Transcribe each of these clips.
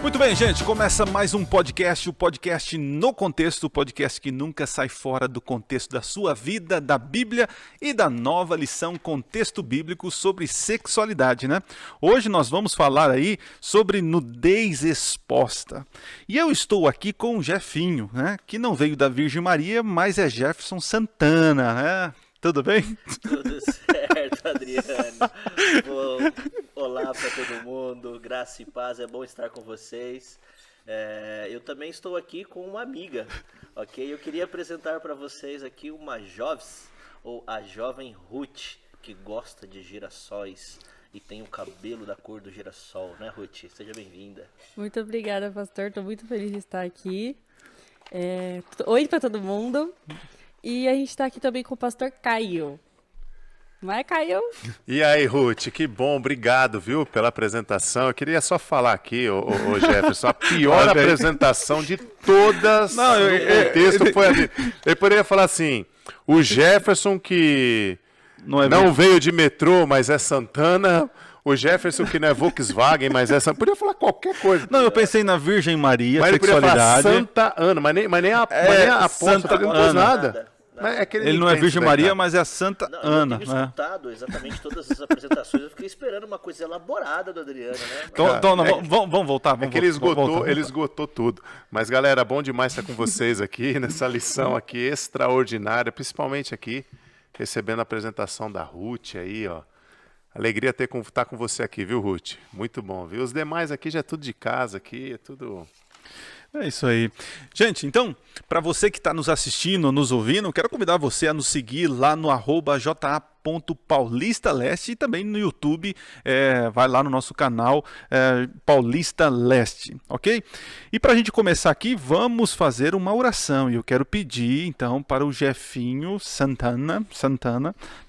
Muito bem, gente, começa mais um podcast, o podcast no contexto, o podcast que nunca sai fora do contexto da sua vida, da Bíblia e da nova lição Contexto Bíblico sobre sexualidade, né? Hoje nós vamos falar aí sobre nudez exposta. E eu estou aqui com o Jefinho, né? Que não veio da Virgem Maria, mas é Jefferson Santana, né? Tudo bem? Tudo certo, Adriano. Olá para todo mundo, graça e paz, é bom estar com vocês. Eu também estou aqui com uma amiga, ok? Eu queria apresentar para vocês aqui uma Joves, ou a jovem Ruth, que gosta de girassóis e tem o cabelo da cor do girassol, né, Ruth? Seja bem-vinda. Muito obrigada, pastor, estou muito feliz de estar aqui. Oi para todo mundo. E a gente está aqui também com o pastor Caio. Não é, Caio? E aí, Ruth, que bom, obrigado, viu, pela apresentação. Eu queria só falar aqui, ô Jefferson, a pior apresentação de todas no contexto foi ali. Ele poderia falar assim, o Jefferson que não veio de metrô, mas é Santana... O Jefferson que não é Volkswagen, mas essa... Podia falar qualquer coisa. Não, eu pensei na Virgem Maria, mas sexualidade. Ele podia falar Santa Ana, mas nem a apóstola, ele não pôs nada. Ele não é Virgem Maria, mas é a Santa Ana. Eu tenho escutado exatamente todas as apresentações, eu fiquei esperando uma coisa elaborada do Adriano, né? Então, vamos voltar. Ele esgotou tudo. Mas, galera, bom demais estar com vocês aqui, nessa lição aqui extraordinária, principalmente aqui, recebendo a apresentação da Ruth aí, ó. Alegria estar com você aqui, viu, Ruth? Muito bom, viu? Os demais aqui já é tudo de casa, aqui é tudo... É isso aí. Gente, então, para você que está nos assistindo, nos ouvindo, quero convidar você a nos seguir lá no @ja.paulistaleste e também no YouTube, vai lá no nosso canal Paulista Leste, ok? E para a gente começar aqui, vamos fazer uma oração. E eu quero pedir, então, para o Jefinho Santana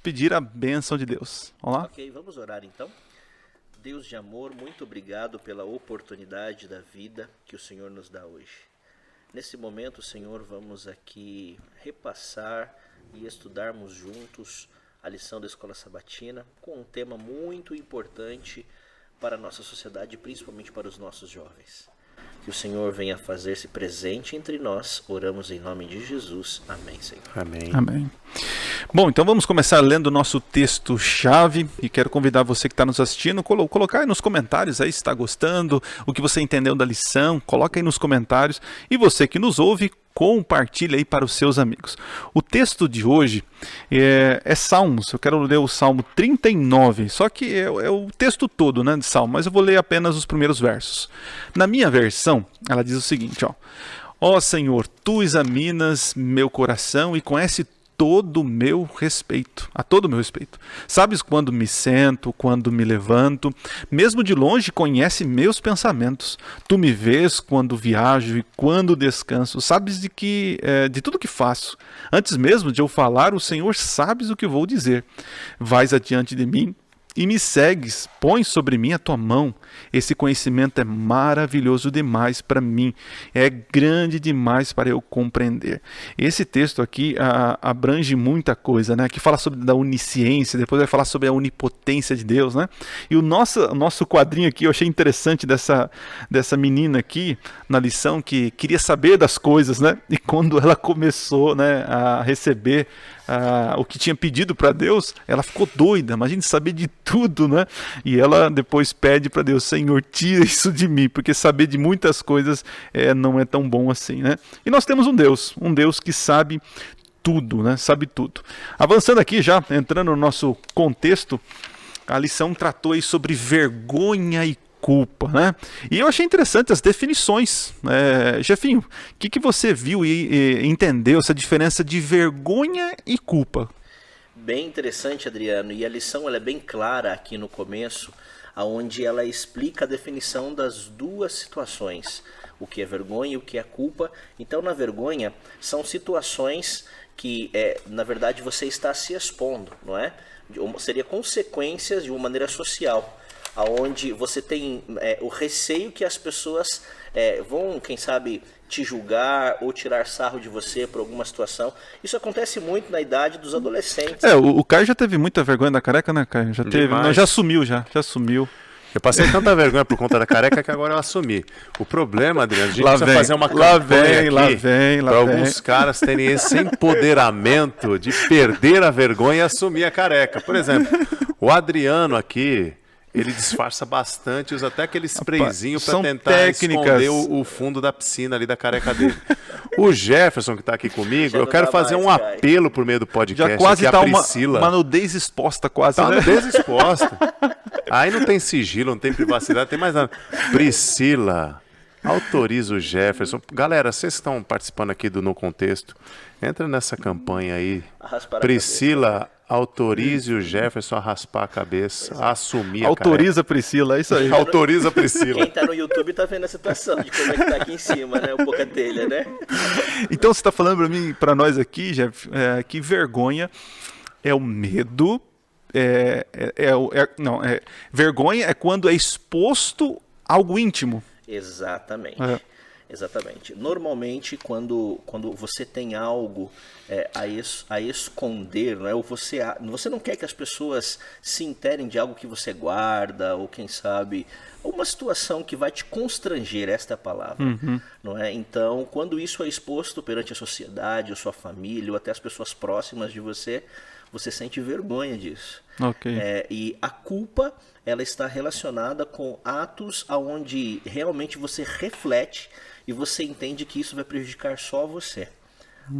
pedir a bênção de Deus. Vamos lá? Ok, vamos orar então. Deus de amor, muito obrigado pela oportunidade da vida que o Senhor nos dá hoje. Nesse momento, Senhor, vamos aqui repassar e estudarmos juntos a lição da Escola Sabatina com um tema muito importante para a nossa sociedade, principalmente para os nossos jovens. Que o Senhor venha fazer-se presente entre nós. Oramos em nome de Jesus. Amém, Senhor. Amém. Bom, então vamos começar lendo o nosso texto-chave e quero convidar você que está nos assistindo, colocar aí nos comentários aí se está gostando, o que você entendeu da lição, coloca aí nos comentários e você que nos ouve, compartilha aí para os seus amigos. O texto de hoje é Salmos, eu quero ler o Salmo 39, só que é o texto todo, né, de Salmo, mas eu vou ler apenas os primeiros versos. Na minha versão, ela diz o seguinte, ó Senhor, tu examinas meu coração e conhece todo o meu respeito, a todo o meu respeito. Sabes quando me sento, quando me levanto, mesmo de longe conhece meus pensamentos. Tu me vês quando viajo e quando descanso. Sabes de tudo que faço. Antes mesmo de eu falar, o Senhor sabes o que vou dizer. Vais adiante de mim e me segues, põe sobre mim a tua mão. Esse conhecimento é maravilhoso demais para mim, é grande demais para eu compreender. Esse texto aqui abrange muita coisa, né? Que fala sobre da onisciência, depois vai falar sobre a onipotência de Deus, né? E o nosso quadrinho aqui, eu achei interessante dessa menina aqui, na lição, que queria saber das coisas, né? E quando ela começou, né, a receber o que tinha pedido para Deus, ela ficou doida, imagine saber de tudo, né? E ela depois pede para Deus, Senhor, tira isso de mim, porque saber de muitas coisas não é tão bom assim, né? E nós temos um Deus que sabe tudo, né? Sabe tudo. Avançando aqui já, entrando no nosso contexto, a lição tratou aí sobre vergonha e culpa, né? E eu achei interessante as definições. Jefinho, o que você viu e entendeu essa diferença de vergonha e culpa? Bem interessante, Adriano, e a lição ela é bem clara aqui no começo, onde ela explica a definição das duas situações, o que é vergonha e o que é culpa. Então, na vergonha, são situações que, na verdade, você está se expondo, não é? Seria consequências de uma maneira social, onde você tem o receio que as pessoas vão, quem sabe, te julgar ou tirar sarro de você por alguma situação. Isso acontece muito na idade dos adolescentes. O Caio já teve muita vergonha da careca, né, Caio? Já teve, não, já sumiu. Eu passei tanta vergonha por conta da careca que agora eu assumi. O problema, Adriano, a gente Lá precisa vem, fazer uma lá campanha vem, lá aqui vem, lá para vem. alguns caras terem esse empoderamento de perder a vergonha e assumir a careca. Por exemplo, o Adriano aqui, ele disfarça bastante, usa até aquele sprayzinho para são tentar técnicas. esconder o fundo da piscina ali da careca dele. O Jefferson, que está aqui comigo, Já eu não quero dá fazer mais, um Caio. apelo por meio do podcast. Já quase aqui, tá a Priscila. uma nudez exposta quase, Tá né? nudez exposta. Aí não tem sigilo, não tem privacidade, não tem mais nada. Priscila, autoriza o Jefferson. Galera, vocês que estão participando aqui do No Contexto, entra nessa campanha aí. A raspar a Priscila, autorize o Jefferson a raspar a cabeça, a assumir a Autoriza a Priscila, é isso aí. careca. Autoriza a Priscila. Quem tá no YouTube tá vendo a situação de como é que tá aqui em cima, né? O pouca telha, né? Então você está falando para mim, para nós aqui, Jeff, que vergonha é o medo. Vergonha é quando é exposto algo íntimo. Exatamente. É. Exatamente. Normalmente, quando você tem algo a esconder, não é? Ou você não quer que as pessoas se interem de algo que você guarda, ou quem sabe, uma situação que vai te constranger, esta é a palavra. Não é? Então, quando isso é exposto perante a sociedade, a sua família, ou até as pessoas próximas de você, você sente vergonha disso. Ok. E a culpa, ela está relacionada com atos onde realmente você reflete e você entende que isso vai prejudicar só você.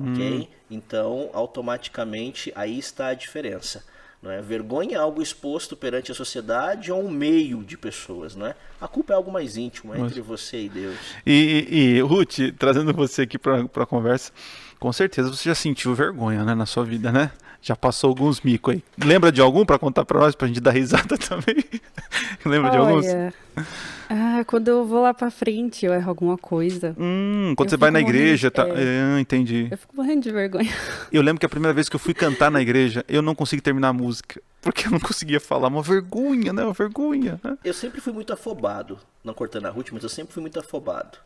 Ok? Então, automaticamente, aí está a diferença. Não é? Vergonha é algo exposto perante a sociedade ou um meio de pessoas. Não é? A culpa é algo mais íntimo, é entre você e Deus. E Ruth, trazendo você aqui para a conversa, com certeza você já sentiu vergonha, né, na sua vida, né? Já passou alguns micos aí. Lembra de algum para contar para nós, para a gente dar risada também? Lembra de alguns? Quando eu vou lá pra frente, eu erro alguma coisa. Quando você vai na igreja, tá? Entendi. Eu fico morrendo de vergonha. Eu lembro que a primeira vez que eu fui cantar na igreja, eu não consegui terminar a música, porque eu não conseguia falar. Uma vergonha, né? Uma vergonha. Né? Eu sempre fui muito afobado, não cortando a Ruth, mas eu sempre fui muito afobado,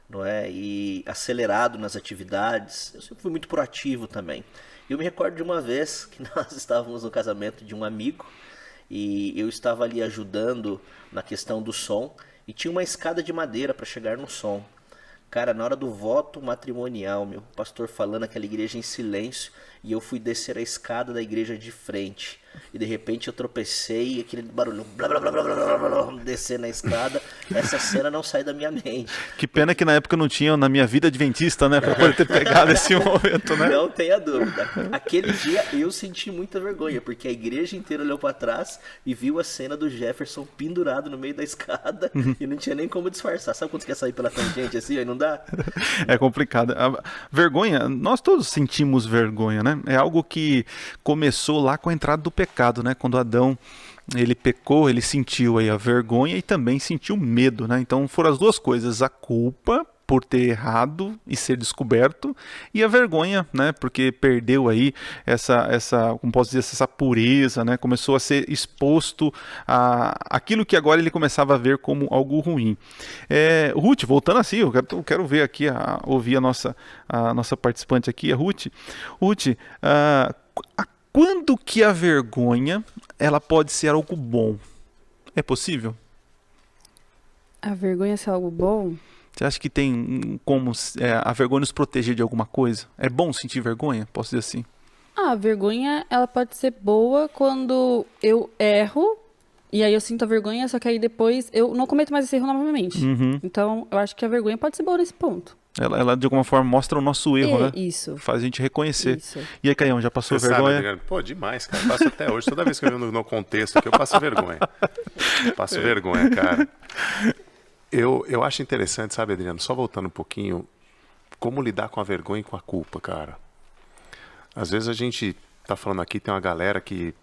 não é? E acelerado nas atividades. Eu sempre fui muito proativo também. Eu me recordo de uma vez que nós estávamos no casamento de um amigo e eu estava ali ajudando na questão do som e tinha uma escada de madeira para chegar no som. Cara, na hora do voto matrimonial, o pastor falando aquela igreja em silêncio e eu fui descer a escada da igreja de frente. E de repente eu tropecei e aquele barulho, blá, blá, blá, blá, blá, blá, blá, descer na escada. Essa cena não sai da minha mente. Que pena que na época eu não tinha na minha vida adventista, né? Pra poder ter pegado esse momento, né? Não tenha dúvida. Aquele dia eu senti muita vergonha, porque a igreja inteira olhou pra trás e viu a cena do Jefferson pendurado no meio da escada e não tinha nem como disfarçar. Sabe quando você quer sair pela tangente assim, aí não dá? É complicado. A vergonha, nós todos sentimos vergonha, né? É algo que começou lá com a entrada do pecado, né? Quando Adão, ele pecou, ele sentiu aí a vergonha e também sentiu medo, né? Então foram as duas coisas, a culpa por ter errado e ser descoberto e a vergonha, né? Porque perdeu aí essa como posso dizer, essa pureza, né? Começou a ser exposto a aquilo que agora ele começava a ver como algo ruim. Ruth, voltando assim, eu quero ver aqui, ouvir a nossa participante aqui, a Ruth. Ruth, quando que a vergonha ela pode ser algo bom? É possível? A vergonha ser algo bom? Você acha que tem como a vergonha nos proteger de alguma coisa? É bom sentir vergonha? Posso dizer assim? A vergonha, ela pode ser boa quando eu erro, e aí eu sinto a vergonha, só que aí depois eu não cometo mais esse erro novamente. Então, eu acho que a vergonha pode ser boa nesse ponto. Ela de alguma forma mostra o nosso erro, né? Isso. Faz a gente reconhecer. Isso. E aí, Caião, já passou Você vergonha? sabe, Adriano? Pô, demais, cara. Eu passo até hoje. Toda vez que eu venho no contexto aqui, eu passo vergonha. Passo vergonha, cara. Eu acho interessante, sabe, Adriano? Só voltando um pouquinho, como lidar com a vergonha e com a culpa, cara. Às vezes a gente tá falando aqui, tem uma galera que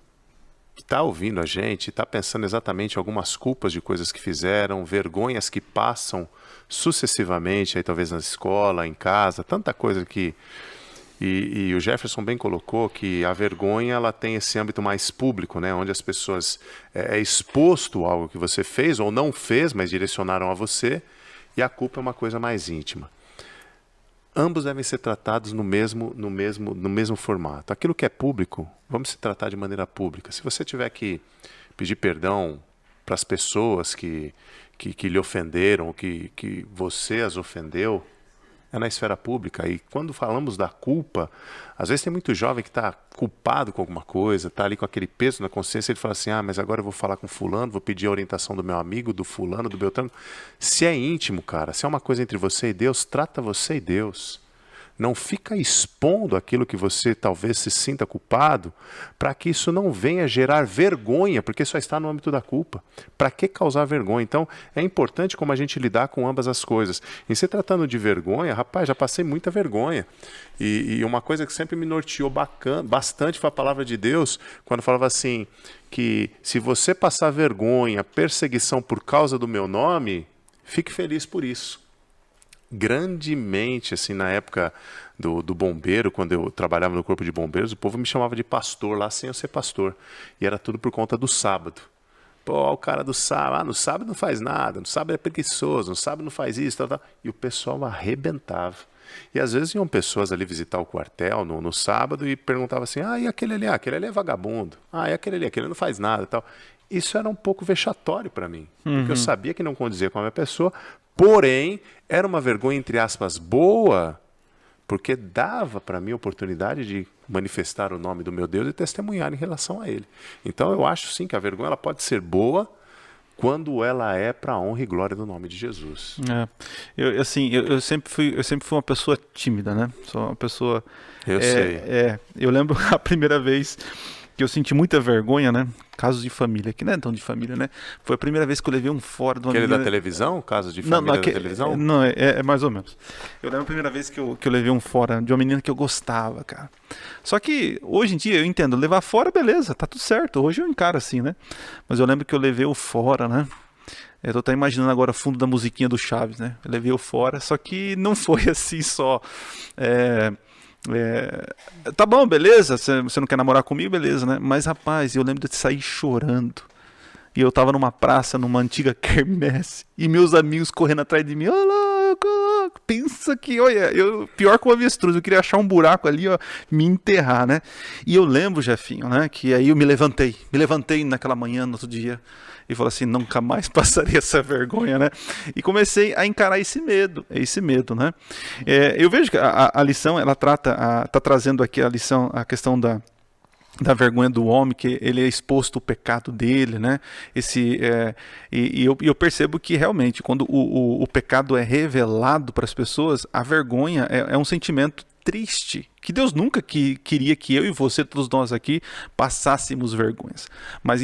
tá ouvindo a gente, tá pensando exatamente em algumas culpas de coisas que fizeram, vergonhas que passam sucessivamente, aí talvez na escola, em casa, tanta coisa que... E o Jefferson bem colocou que a vergonha ela tem esse âmbito mais público, né, onde as pessoas é exposto algo que você fez ou não fez, mas direcionaram a você, e a culpa é uma coisa mais íntima. Ambos devem ser tratados no mesmo formato. Aquilo que é público, vamos se tratar de maneira pública. Se você tiver que pedir perdão as pessoas que lhe ofenderam, que você as ofendeu, é na esfera pública. E quando falamos da culpa, às vezes tem muito jovem que está culpado com alguma coisa, está ali com aquele peso na consciência, ele fala assim, mas agora eu vou falar com fulano, vou pedir a orientação do meu amigo, do fulano, do Beltrano. Se é íntimo, cara, se é uma coisa entre você e Deus, trata você e Deus. Não fica expondo aquilo que você talvez se sinta culpado, para que isso não venha gerar vergonha, porque só está no âmbito da culpa. Para que causar vergonha? Então, é importante como a gente lidar com ambas as coisas. Em se tratando de vergonha, rapaz, já passei muita vergonha. E uma coisa que sempre me norteou bastante foi a palavra de Deus, quando falava assim, que se você passar vergonha, perseguição por causa do meu nome, fique feliz por isso. Grandemente, assim, na época do bombeiro, quando eu trabalhava no corpo de bombeiros, o povo me chamava de pastor lá sem eu ser pastor. E era tudo por conta do sábado. Pô, o cara do sábado, no sábado não faz nada, no sábado é preguiçoso, no sábado não faz isso, tal. E o pessoal arrebentava. E às vezes iam pessoas ali visitar o quartel no sábado e perguntavam assim, e aquele ali? Aquele ali é vagabundo. E aquele ali não faz nada, tal. Isso era um pouco vexatório para mim, porque eu sabia que não condizia com a minha pessoa, porém, era uma vergonha, entre aspas, boa, porque dava para mim a oportunidade de manifestar o nome do meu Deus e testemunhar em relação a Ele. Então eu acho sim que a vergonha ela pode ser boa quando ela é para a honra e glória do nome de Jesus. Eu sempre fui uma pessoa tímida, né? Sou uma pessoa... Eu sei. Eu lembro a primeira vez que eu senti muita vergonha, né? Casos de família, que não é tão de família, né? Foi a primeira vez que eu levei um fora de uma menina... da televisão? Casos de família da televisão? Não, é mais ou menos. Eu lembro a primeira vez que eu levei um fora de uma menina que eu gostava, cara. Só que, hoje em dia, eu entendo, levar fora, beleza, tá tudo certo. Hoje eu encaro assim, né? Mas eu lembro que eu levei o fora, né? Eu tô até imaginando agora o fundo da musiquinha do Chaves, né? Eu levei o fora, só que não foi assim só... tá bom, beleza, você não quer namorar comigo, beleza, né? Mas, rapaz, eu lembro de sair chorando. E eu tava numa praça, numa antiga quermesse, e meus amigos correndo atrás de mim, louco, pensa que, olha, pior que o avestruz, eu queria achar um buraco ali, ó, me enterrar, né? E eu lembro, Jefinho, né, que aí eu me levantei naquela manhã, no outro dia, e falei assim, nunca mais passaria essa vergonha, né? E comecei a encarar esse medo, né? Eu vejo que a lição, ela tá trazendo aqui a lição, a questão da vergonha do homem, que ele é exposto ao pecado dele, né? Eu percebo que realmente, quando o pecado é revelado para as pessoas, a vergonha é um sentimento triste, que Deus nunca queria que eu e você, todos nós aqui, passássemos vergonhas. Mas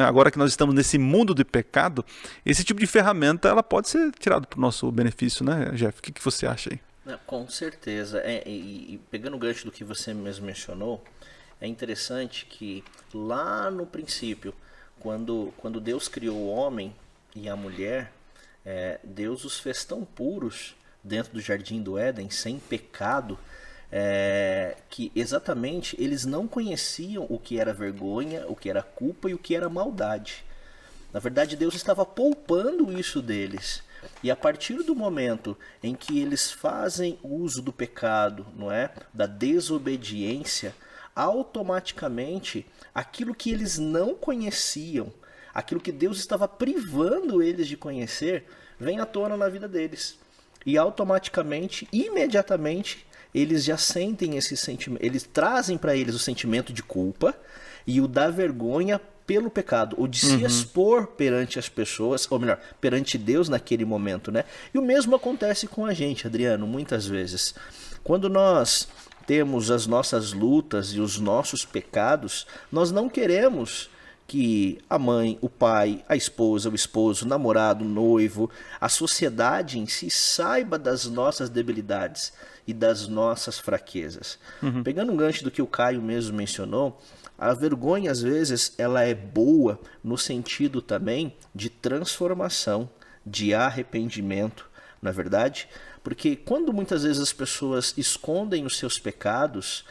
agora que nós estamos nesse mundo de pecado, esse tipo de ferramenta ela pode ser tirada para o nosso benefício, né, Jeff? O que você acha aí? Com certeza. E pegando o gancho do que você mesmo mencionou, é interessante que lá no princípio, quando Deus criou o homem e a mulher, Deus os fez tão puros dentro do jardim do Éden, sem pecado, que exatamente eles não conheciam o que era vergonha, o que era culpa e o que era maldade. Na verdade, Deus estava poupando isso deles. E a partir do momento em que eles fazem uso do pecado, não é? Da desobediência, automaticamente aquilo que eles não conheciam, aquilo que Deus estava privando eles de conhecer, vem à tona na vida deles. E automaticamente, imediatamente, eles já sentem esse sentimento, eles trazem para eles o sentimento de culpa e o da vergonha pelo pecado, ou de se expor perante as pessoas, ou melhor, perante Deus naquele momento, né? E o mesmo acontece com a gente, Adriano, muitas vezes. Quando nós temos as nossas lutas e os nossos pecados, nós não queremos que a mãe, o pai, a esposa, o esposo, o namorado, o noivo, a sociedade em si saiba das nossas debilidades e das nossas fraquezas. Pegando um gancho do que o Caio mesmo mencionou, a vergonha às vezes ela é boa no sentido também de transformação, de arrependimento, não é verdade? Porque quando muitas vezes as pessoas escondem os seus pecados,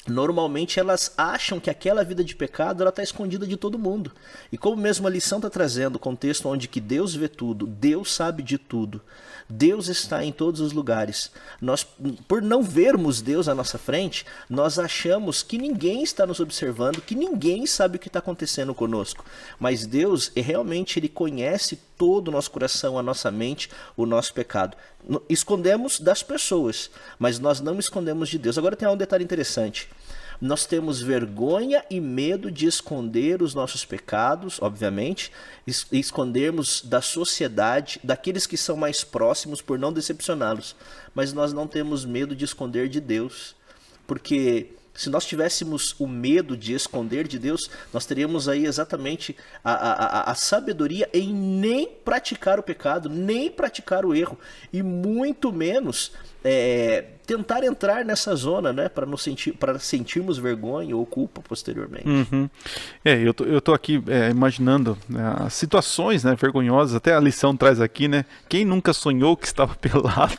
normalmente elas acham que aquela vida de pecado ela está escondida de todo mundo. E como mesmo a lição está trazendo o contexto onde que Deus vê tudo, Deus sabe de tudo, Deus está em todos os lugares. Nós, por não vermos Deus à nossa frente, nós achamos que ninguém está nos observando, que ninguém sabe o que está acontecendo conosco. Mas Deus, realmente, Ele conhece todo o nosso coração, a nossa mente, o nosso pecado. Escondemos das pessoas, mas nós não escondemos de Deus. Agora tem um detalhe interessante. Nós temos vergonha e medo de esconder os nossos pecados, obviamente, e escondermos da sociedade, daqueles que são mais próximos, por não decepcioná-los. Mas nós não temos medo de esconder de Deus, porque se nós tivéssemos o medo de esconder de Deus, nós teríamos aí exatamente a sabedoria em nem praticar o pecado, nem praticar o erro, e muito menos tentar entrar nessa zona, né, para sentirmos vergonha ou culpa posteriormente. Uhum. Eu tô aqui imaginando as situações, né, vergonhosas. Até a lição traz aqui, né? Quem nunca sonhou que estava pelado,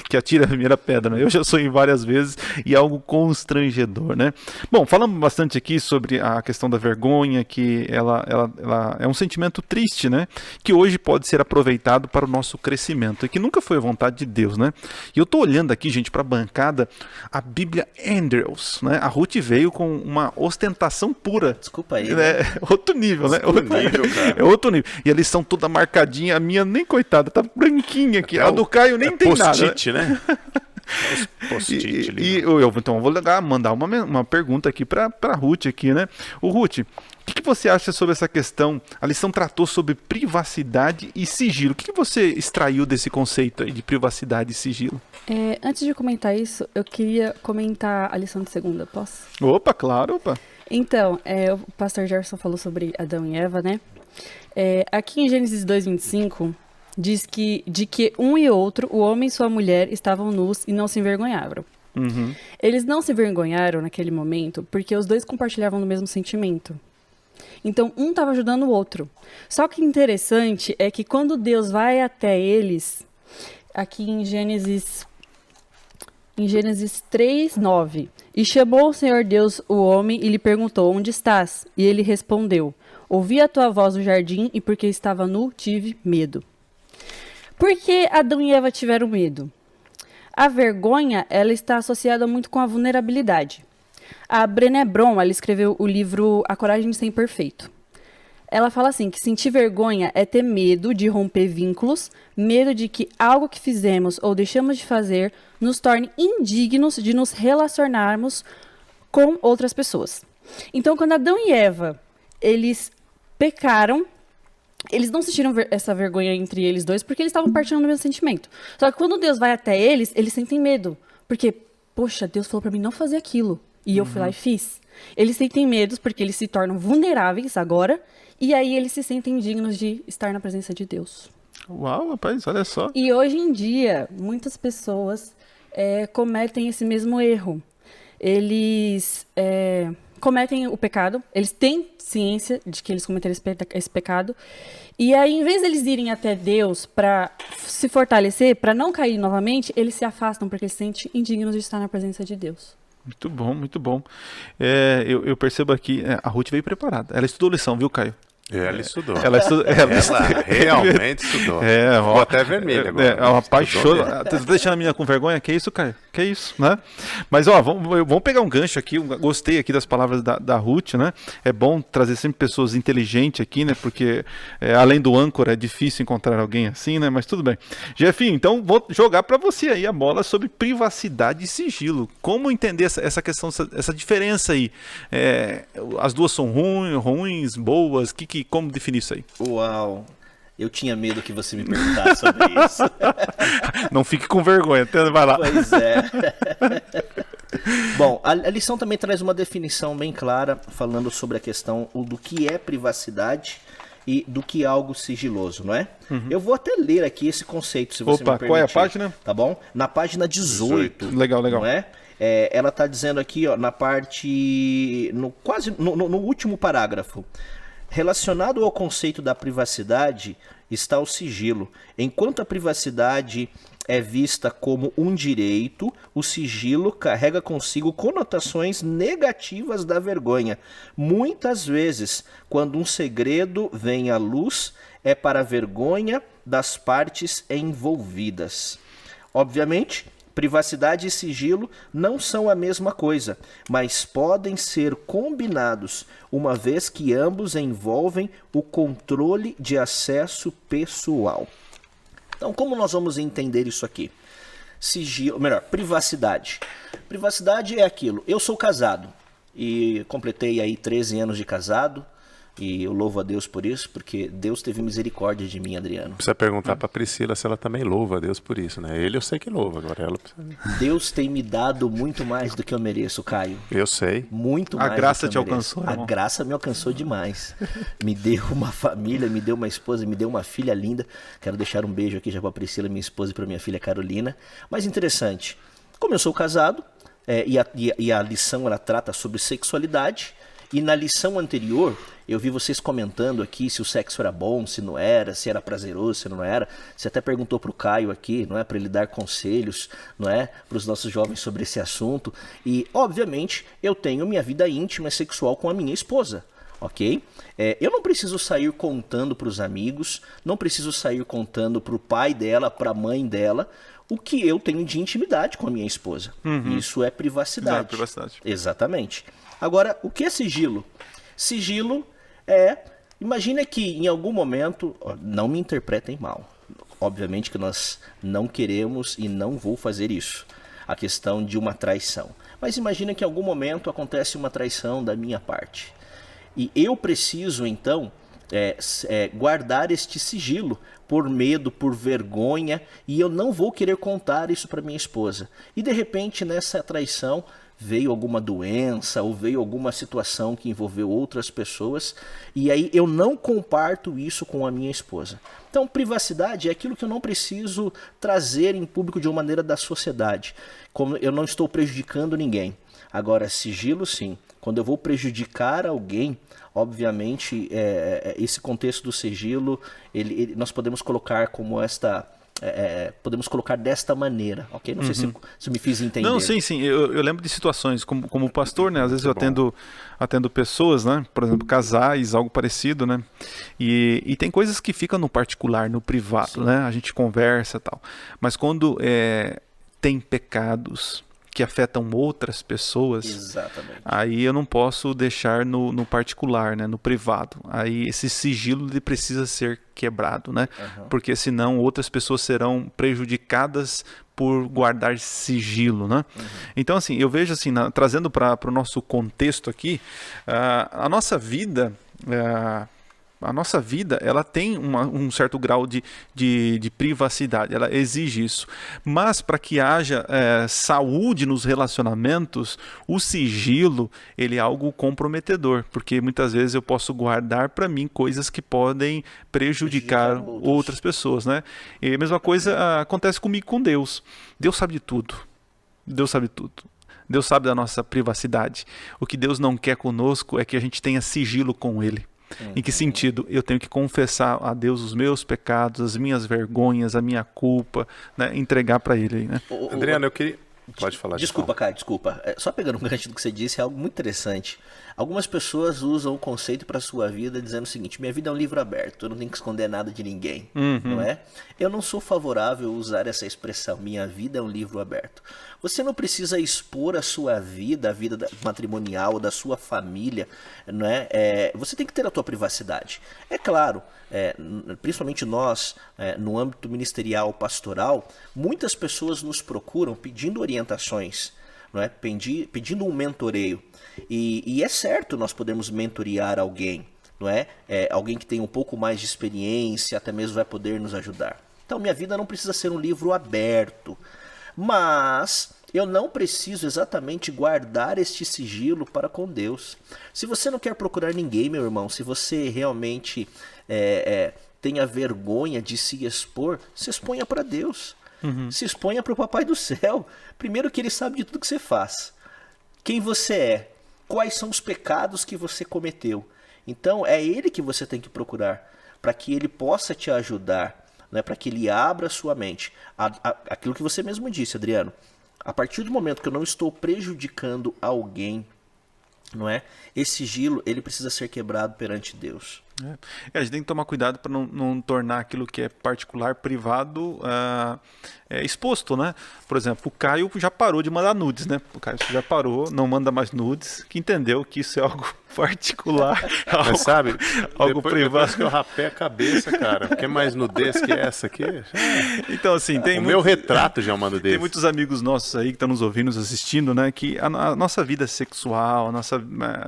que atira a primeira pedra, né? Eu já sonhei várias vezes e é algo constrangedor, né? Bom, falamos bastante aqui sobre a questão da vergonha, que ela é um sentimento triste, né? Que hoje pode ser aproveitado para o nosso crescimento e que nunca foi a vontade de Deus, né? E eu tô olhando aqui, gente, para a bancada, a Bíblia Andrews, né? A Ruth veio com uma ostentação pura. Desculpa aí. Né? Outro nível, né? Outro nível, cara. É outro nível. E a lição toda marcadinha, a minha nem coitada, tá branquinha aqui. Até a do Caio nem tem nada. Post-it, né? Post-it. Então eu vou mandar uma pergunta aqui para Ruth aqui, né? O Ruth, o que você acha sobre essa questão? A lição tratou sobre privacidade e sigilo. O que você extraiu desse conceito aí de privacidade e sigilo? Antes de comentar isso, eu queria comentar a lição de segunda, posso? Opa, claro, opa. Então, o pastor Gerson falou sobre Adão e Eva, né? Aqui em Gênesis 2:25, diz que de que um e outro, o homem e sua mulher, estavam nus e não se envergonhavam. Uhum. Eles não se envergonharam naquele momento porque os dois compartilhavam do mesmo sentimento. Então, um estava ajudando o outro. Só que interessante é que quando Deus vai até eles, aqui em Gênesis 3:9, e chamou o Senhor Deus o homem e lhe perguntou, onde estás? E ele respondeu, ouvi a tua voz no jardim e porque estava nu, tive medo. Por que Adão e Eva tiveram medo? A vergonha, ela está associada muito com a vulnerabilidade. A Brené Brown, ela escreveu o livro A Coragem de Ser Imperfeito. Ela fala assim, que sentir vergonha é ter medo de romper vínculos, medo de que algo que fizemos ou deixamos de fazer nos torne indignos de nos relacionarmos com outras pessoas. Então, quando Adão e Eva, eles pecaram, eles não sentiram essa vergonha entre eles dois porque eles estavam partilhando do mesmo sentimento. Só que quando Deus vai até eles, eles sentem medo. Porque, poxa, Deus falou pra mim não fazer aquilo. E eu fui lá e fiz. Eles sentem medo porque eles se tornam vulneráveis agora. E aí eles se sentem indignos de estar na presença de Deus. Uau, rapaz, olha só. E hoje em dia, muitas pessoas cometem esse mesmo erro. Eles cometem o pecado, eles têm ciência de que eles cometeram esse pecado, e aí, em vez de eles irem até Deus para se fortalecer, para não cair novamente, eles se afastam porque eles se sentem indignos de estar na presença de Deus. Muito bom, muito bom. Eu percebo aqui, a Ruth veio preparada. Ela estudou lição, viu, Caio? Ela estudou. Ela realmente estudou. Ficou até vermelha agora. É uma paixão. Tá deixando a menina com vergonha? Que isso, Caio? Que isso, né? Mas, ó, vamos pegar um gancho aqui. Gostei aqui das palavras da Ruth, né? É bom trazer sempre pessoas inteligentes aqui, né? Porque, além do âncora, é difícil encontrar alguém assim, né? Mas tudo bem. Jefinho, então vou jogar para você aí a bola sobre privacidade e sigilo. Como entender essa questão, essa diferença aí? As duas são ruins, boas? Como definir isso aí? Uau! Eu tinha medo que você me perguntasse sobre isso. Não fique com vergonha, vai lá. Pois é. Bom, a lição também traz uma definição bem clara, falando sobre a questão do que é privacidade e do que é algo sigiloso, não é? Uhum. Eu vou até ler aqui esse conceito, se você me permitir. Qual é a página? Tá bom? Na página 18. Legal. Não é? Ela está dizendo aqui, ó, na parte... no último parágrafo. Relacionado ao conceito da privacidade está o sigilo. Enquanto a privacidade é vista como um direito, o sigilo carrega consigo conotações negativas da vergonha. Muitas vezes, quando um segredo vem à luz, é para a vergonha das partes envolvidas. Obviamente, privacidade e sigilo não são a mesma coisa, mas podem ser combinados, uma vez que ambos envolvem o controle de acesso pessoal. Então, como nós vamos entender isso aqui? Sigilo, melhor, privacidade. Privacidade é aquilo. Eu sou casado e completei aí 13 anos de casado. E eu louvo a Deus por isso, porque Deus teve misericórdia de mim, Adriano. Precisa perguntar para Priscila se ela também louva a Deus por isso, né? Ele eu sei que louva, agora ela precisa... Deus tem me dado muito mais do que eu mereço, Caio. Eu sei. Muito mais. A graça do que eu te mereço. alcançou, irmão. A graça me alcançou demais. Me deu uma família, me deu uma esposa, me deu uma filha linda. Quero deixar um beijo aqui já para Priscila, minha esposa, e para minha filha Carolina. Mas interessante, como eu sou casado, e a lição ela trata sobre sexualidade, e na lição anterior, eu vi vocês comentando aqui se o sexo era bom, se não era, se era prazeroso, se não era. Você até perguntou para o Caio aqui, não é, para ele dar conselhos, não é, para os nossos jovens sobre esse assunto. E, obviamente, eu tenho minha vida íntima e sexual com a minha esposa, ok? Eu não preciso sair contando para os amigos, não preciso sair contando para o pai dela, para a mãe dela, o que eu tenho de intimidade com a minha esposa. Isso é privacidade. Não, é privacidade. Exatamente. Agora, o que é sigilo? Sigilo imagina que em algum momento, não me interpretem mal, obviamente que nós não queremos e não vou fazer isso, a questão de uma traição. Mas imagina que em algum momento acontece uma traição da minha parte. E eu preciso, então, guardar este sigilo por medo, por vergonha, e eu não vou querer contar isso para minha esposa. E de repente, nessa traição, veio alguma doença ou veio alguma situação que envolveu outras pessoas, e aí eu não comparto isso com a minha esposa. Então, privacidade é aquilo que eu não preciso trazer em público de uma maneira da sociedade. Como eu não estou prejudicando ninguém. Agora, sigilo sim. Quando eu vou prejudicar alguém, obviamente, esse contexto do sigilo, nós podemos colocar como esta... podemos colocar desta maneira, ok? Não sei se eu me fiz entender. Não, sim. Eu lembro de situações, como pastor, né? Às vezes eu atendo pessoas, né? Por exemplo, casais, algo parecido, né? E tem coisas que ficam no particular, no privado, sim, né? A gente conversa e tal. Mas quando tem pecados que afetam outras pessoas, exatamente, aí eu não posso deixar no particular, né, no privado. Aí esse sigilo ele precisa ser quebrado, né? Porque senão outras pessoas serão prejudicadas por guardar sigilo, né? Então, assim, eu vejo assim, trazendo para o nosso contexto aqui, a nossa vida... A nossa vida, ela tem um certo grau de privacidade, ela exige isso. Mas para que haja saúde nos relacionamentos, o sigilo, ele é algo comprometedor, porque muitas vezes eu posso guardar para mim coisas que podem prejudicar outras pessoas, né? E a mesma coisa acontece comigo com Deus. Deus sabe de tudo. Deus sabe tudo. Deus sabe da nossa privacidade. O que Deus não quer conosco é que a gente tenha sigilo com Ele. Em que sentido? Eu tenho que confessar a Deus os meus pecados, as minhas vergonhas, a minha culpa, né? Entregar para Ele, né? Adriano, eu queria... Pode falar. Desculpa, Caio, desculpa. Só pegando um gancho do que você disse, é algo muito interessante. Algumas pessoas usam o conceito para a sua vida dizendo o seguinte: minha vida é um livro aberto, eu não tenho que esconder nada de ninguém, não é? Eu não sou favorável a usar essa expressão, minha vida é um livro aberto. Você não precisa expor a sua vida, a vida matrimonial, da sua família, não é? Você tem que ter a tua privacidade. É claro, principalmente nós, no âmbito ministerial, pastoral, muitas pessoas nos procuram pedindo orientações, não é? Pedindo um mentoreio. E é certo, nós podemos mentorear alguém, não é? Alguém que tem um pouco mais de experiência, até mesmo vai poder nos ajudar. Então, minha vida não precisa ser um livro aberto, mas eu não preciso exatamente guardar este sigilo para com Deus. Se você não quer procurar ninguém, meu irmão, se você realmente tenha vergonha de se expor, se exponha para Deus. Se exponha para o Papai do Céu. Primeiro que Ele sabe de tudo que você faz. Quem você é. Quais são os pecados que você cometeu. Então é Ele que você tem que procurar. Para que Ele possa te ajudar né, para que ele abra a sua mente. Aquilo que você mesmo disse, Adriano. A partir do momento que eu não estou prejudicando alguém, não é? Esse sigilo, ele precisa ser quebrado perante Deus. A gente tem que tomar cuidado para não tornar aquilo que é particular, privado, exposto, né? Por exemplo, o Caio já parou de mandar nudes, né? O Caio já parou, não manda mais nudes, que entendeu que isso é algo particular, algo, Mas sabe, algo privado. Depois que eu rapé a cabeça, cara, que mais nudez que essa aqui? Então, assim, tem meu retrato já é uma nudez. Tem muitos amigos nossos aí que estão nos ouvindo, nos assistindo, né? Que a nossa vida sexual,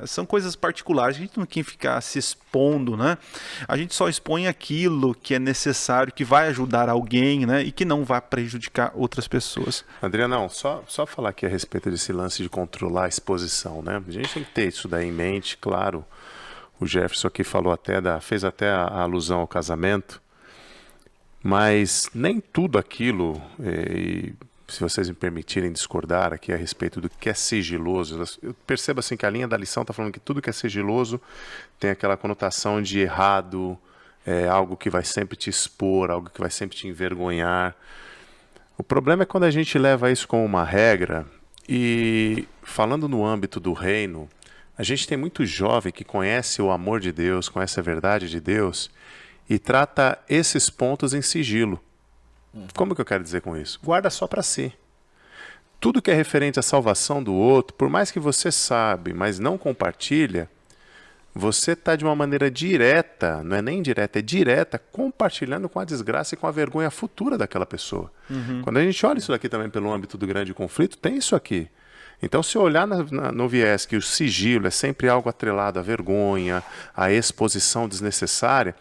são coisas particulares, a gente não tem que ficar se expondo, né? A gente só expõe aquilo que é necessário, que vai ajudar alguém, né? E que não vai prejudicar outras pessoas. Adriano, só falar aqui a respeito desse lance de controlar a exposição, né? A gente tem que ter isso daí em mente, claro. O Jefferson aqui falou fez até a alusão ao casamento, mas nem tudo aquilo, e se vocês me permitirem discordar aqui a respeito do que é sigiloso, eu percebo assim que a linha da lição está falando que tudo que é sigiloso tem aquela conotação de errado, algo que vai sempre te expor, algo que vai sempre te envergonhar. O problema é quando a gente leva isso como uma regra e, falando no âmbito do reino, a gente tem muito jovem que conhece o amor de Deus, conhece a verdade de Deus e trata esses pontos em sigilo. Como que eu quero dizer com isso? Guarda só para si. Tudo que é referente à salvação do outro, por mais que você sabe, mas não compartilha, você está de uma maneira direta, não é nem indireta, é direta, compartilhando com a desgraça e com a vergonha futura daquela pessoa. Quando a gente olha isso daqui também pelo âmbito do grande conflito, tem isso aqui. Então, se olhar no viés que o sigilo é sempre algo atrelado à vergonha, à exposição desnecessária,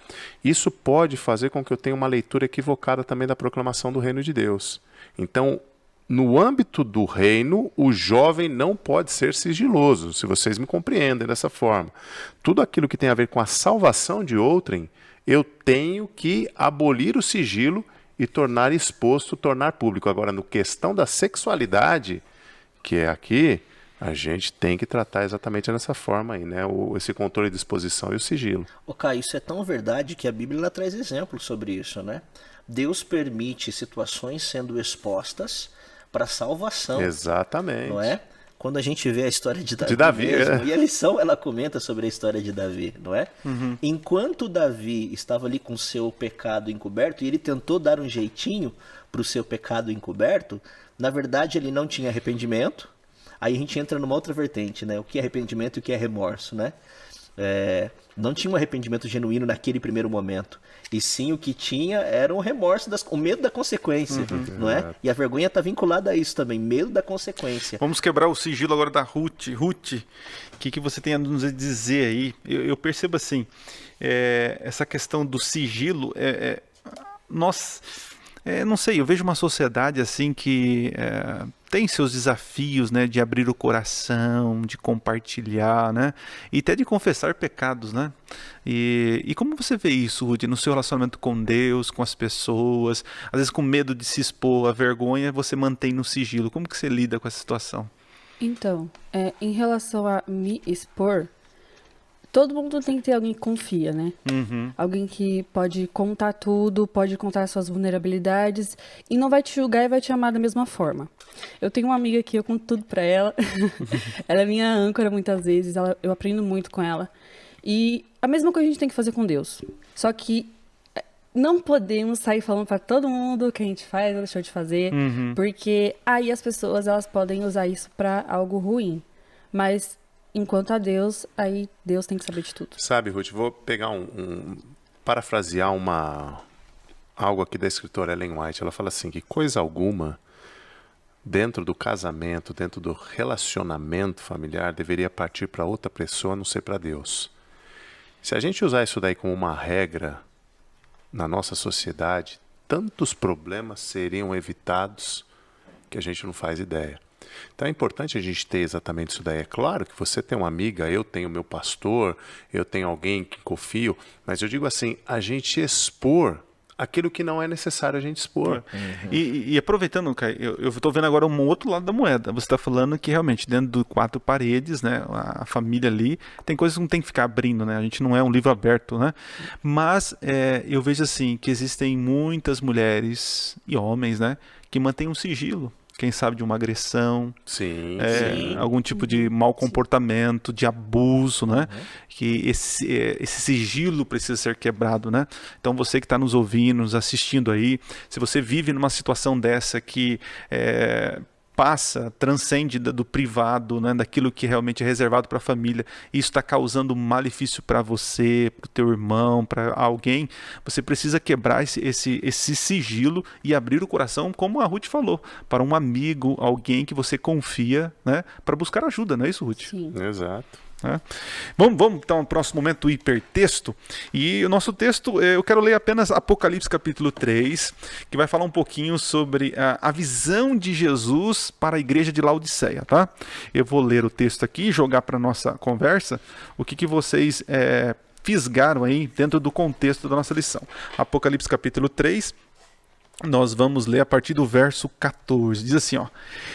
isso pode fazer com que eu tenha uma leitura equivocada também da proclamação do reino de Deus. Então, no âmbito do reino, o jovem não pode ser sigiloso, se vocês me compreendem dessa forma. Tudo aquilo que tem a ver com a salvação de outrem, eu tenho que abolir o sigilo e tornar exposto, tornar público. Agora, no questão da sexualidade, que é aqui, a gente tem que tratar exatamente dessa forma aí, né? Esse controle de exposição e o sigilo. Caio, isso é tão verdade que a Bíblia ela traz exemplos sobre isso, né? Deus permite situações sendo expostas para salvação. Exatamente. Não é? Quando a gente vê a história de Davi mesmo, e a lição ela comenta sobre a história de Davi, não é? Enquanto Davi estava ali com seu pecado encoberto, e ele tentou dar um jeitinho para o seu pecado encoberto, na verdade ele não tinha arrependimento. Aí a gente entra numa outra vertente, né? O que é arrependimento e o que é remorso, né? Não tinha um arrependimento genuíno naquele primeiro momento. E sim, o que tinha era um remorso, o medo da consequência, não é? E a vergonha está vinculada a isso também, medo da consequência. Vamos quebrar o sigilo agora da Ruth. Ruth, o que você tem a nos dizer aí? Eu percebo assim, essa questão do sigilo, não sei, eu vejo uma sociedade assim que tem seus desafios, né, de abrir o coração, de compartilhar, né, e até de confessar pecados, né. E como você vê isso, Ruth, no seu relacionamento com Deus, com as pessoas, às vezes com medo de se expor, a vergonha você mantém no sigilo. Como que você lida com essa situação? Então, em relação a me expor, todo mundo tem que ter alguém que confia, né? Alguém que pode contar tudo, pode contar suas vulnerabilidades e não vai te julgar e vai te amar da mesma forma. Eu tenho uma amiga que eu conto tudo pra ela. Ela é minha âncora muitas vezes, eu aprendo muito com ela. E a mesma coisa a gente tem que fazer com Deus. Só que não podemos sair falando pra todo mundo o que a gente faz ou deixou de fazer, porque aí as pessoas elas podem usar isso pra algo ruim. Mas enquanto a Deus, aí Deus tem que saber de tudo. Sabe, Ruth, vou pegar parafrasear algo aqui da escritora Ellen White. Ela fala assim, que coisa alguma dentro do casamento, dentro do relacionamento familiar, deveria partir para outra pessoa, a não ser para Deus. Se a gente usar isso daí como uma regra na nossa sociedade, tantos problemas seriam evitados que a gente não faz ideia. Então é importante a gente ter exatamente isso daí. É claro que você tem uma amiga, eu tenho meu pastor, eu tenho alguém que confio, mas eu digo assim, a gente expor aquilo que não é necessário a gente expor. E aproveitando, Caio, eu estou vendo agora um outro lado da moeda. Você está falando que realmente dentro de 4 paredes, né, a família ali, tem coisas que não tem que ficar abrindo, né? A gente não é um livro aberto, né? Mas eu vejo assim que existem muitas mulheres e homens, né, que mantêm um sigilo. Quem sabe de uma agressão, Sim. algum tipo de mau comportamento, de abuso, né? Que esse sigilo precisa ser quebrado, né? Então você que está nos ouvindo, nos assistindo aí, se você vive numa situação dessa que transcende do privado, né, daquilo que realmente é reservado para a família, e isso está causando malefício para você, para o teu irmão, para alguém, você precisa quebrar esse sigilo e abrir o coração, como a Ruth falou, para um amigo, alguém que você confia, né, para buscar ajuda, não é isso, Ruth? Sim. Exato. Vamos então ao próximo momento, o hipertexto. E o nosso texto, eu quero ler apenas Apocalipse capítulo 3, que vai falar um pouquinho sobre a visão de Jesus para a igreja de Laodiceia, tá? Eu vou ler o texto aqui e jogar para a nossa conversa o que vocês fisgaram aí dentro do contexto da nossa lição. Apocalipse capítulo 3, nós vamos ler a partir do verso 14. Diz assim, ó: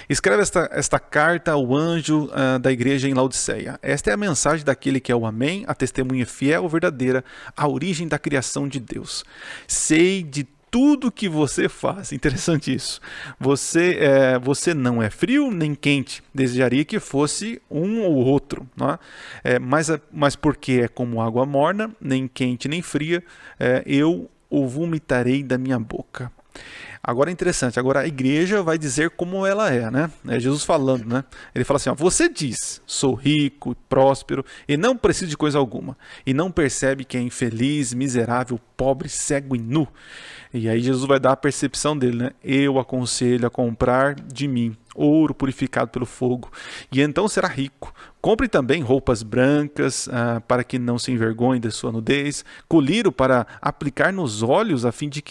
escreve esta carta ao anjo da igreja em Laodiceia. Esta é a mensagem daquele que é o Amém, a testemunha fiel, verdadeira, a origem da criação de Deus. Sei de tudo que você faz. Interessante isso. Você não é frio nem quente. Desejaria que fosse um ou outro, não é? Mas porque é como água morna, nem quente nem fria, eu o vomitarei da minha boca. Agora é interessante, agora a igreja vai dizer como ela é, né? É Jesus falando, né? Ele fala assim, ó: você diz, sou rico e próspero e não preciso de coisa alguma, e não percebe que é infeliz, miserável, pobre, cego e nu. E aí Jesus vai dar a percepção dele, né? Eu aconselho a comprar de mim ouro purificado pelo fogo, e então será rico. Compre também roupas brancas, para que não se envergonhe de sua nudez, colírio para aplicar nos olhos a fim de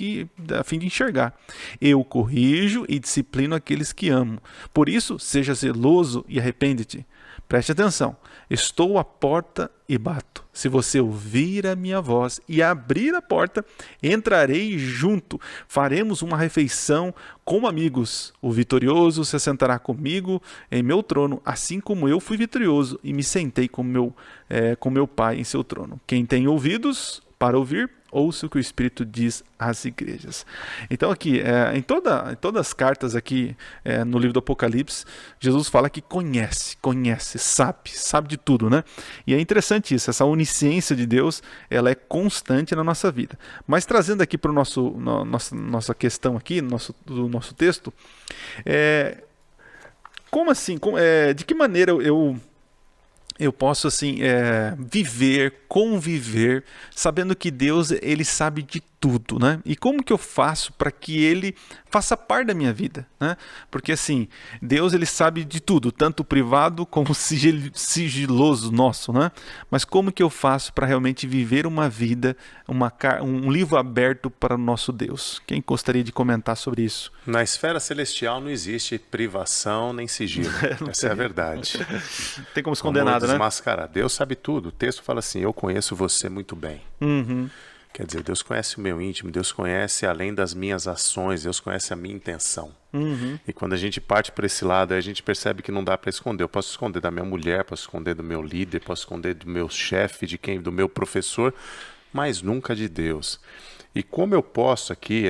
enxergar. Eu corrijo e disciplino aqueles que amo. Por isso, seja zeloso e arrepende-te. Preste atenção, estou à porta e bato. Se você ouvir a minha voz e abrir a porta, entrarei junto. Faremos uma refeição como amigos. O vitorioso se assentará comigo em meu trono, assim como eu fui vitorioso e me sentei com meu Pai em seu trono. Quem tem ouvidos para ouvir, ouça o que o Espírito diz às igrejas. Então aqui, em todas as cartas aqui no livro do Apocalipse, Jesus fala que conhece, sabe de tudo, né? E é interessante isso, essa onisciência de Deus, ela é constante na nossa vida. Mas trazendo aqui para nossa questão aqui, do nosso texto, como assim, de que maneira eu posso assim conviver, sabendo que Deus, ele sabe de tudo, né? E como que eu faço para que ele faça parte da minha vida, né? Porque assim, Deus, ele sabe de tudo, tanto o privado como o sigiloso nosso, né? Mas como que eu faço para realmente viver uma vida, um livro aberto para o nosso Deus? Quem gostaria de comentar sobre isso? Na esfera celestial não existe privação nem sigilo. Essa é a verdade. Não tem como esconder nada, né? Desmascarar. Deus sabe tudo. O texto fala assim, eu conheço você muito bem. Uhum. Quer dizer, Deus conhece o meu íntimo, Deus conhece além das minhas ações, Deus conhece a minha intenção. Uhum. E quando a gente parte para esse lado, a gente percebe que não dá para esconder. Eu posso esconder da minha mulher, posso esconder do meu líder, posso esconder do meu chefe, do meu professor, mas nunca de Deus. E como eu posso aqui